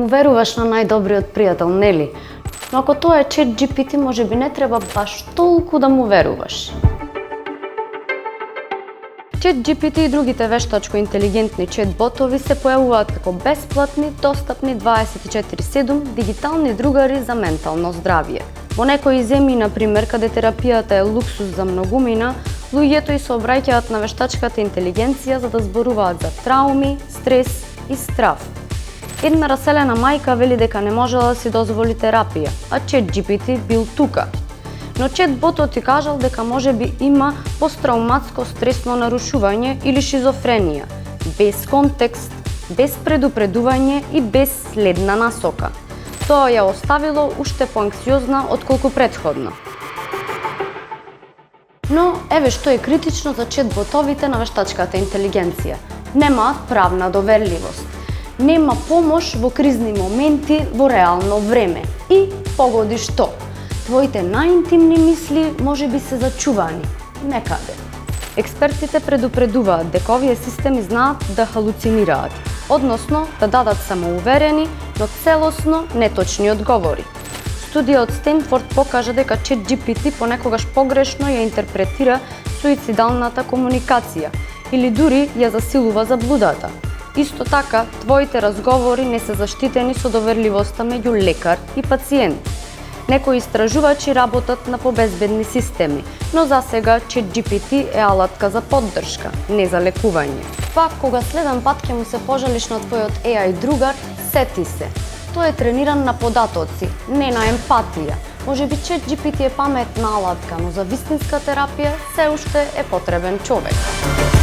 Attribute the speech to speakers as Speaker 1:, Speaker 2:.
Speaker 1: му веруваш на најдобриот пријател, нели? Но ако тоа е ChatGPT, можеби не треба баш толку да му веруваш. ChatGPT и другите вештачко интелигентни чат-ботови се појавуваат како бесплатни, достапни 24/7 дигитални другари за ментално здравје. Во некои земји, например, каде терапијата е луксус за многумина, луѓето и се обраќаат на вештачката интелигенција за да зборуваат за трауми, стрес и страв. Една раселена мајка вели дека не можела да си дозволи терапија, а ChatGPT бил тука. Но чат-ботот ти кажал дека можеби има посттрауматско стресно нарушување или шизофренија, без контекст, без предупредување и без следна насока. Тоа ја оставило уште поанксиозна отколку претходно. Но еве што е критично за чат-ботовите на вештачката интелигенција. Немаат правна доверливост. Нема помош во кризни моменти во реално време. И погоди што? Твоите најинтимни мисли можеби се зачувани некаде. Експертите предупредуваат дека овие системи знаат да халуцинираат, односно да дадат самоуверени, но целосно неточни одговори. Студија од Стенфорд покажа дека ChatGPT понекогаш погрешно ја интерпретира суицидалната комуникација или дури ја засилува заблудата. Исто така, твоите разговори не се заштитени со доверливоста меѓу лекар и пациент. Некои истражувачи работат на побезбедни системи, но за сега ChatGPT е алатка за поддршка, не за лекување. Пак, кога следен пат ќе му се пожалиш на твојот AI другар, сети се. Тој е трениран на податоци, не на емпатија. Можеби ChatGPT е паметна алатка, но за вистинска терапија се уште е потребен човек.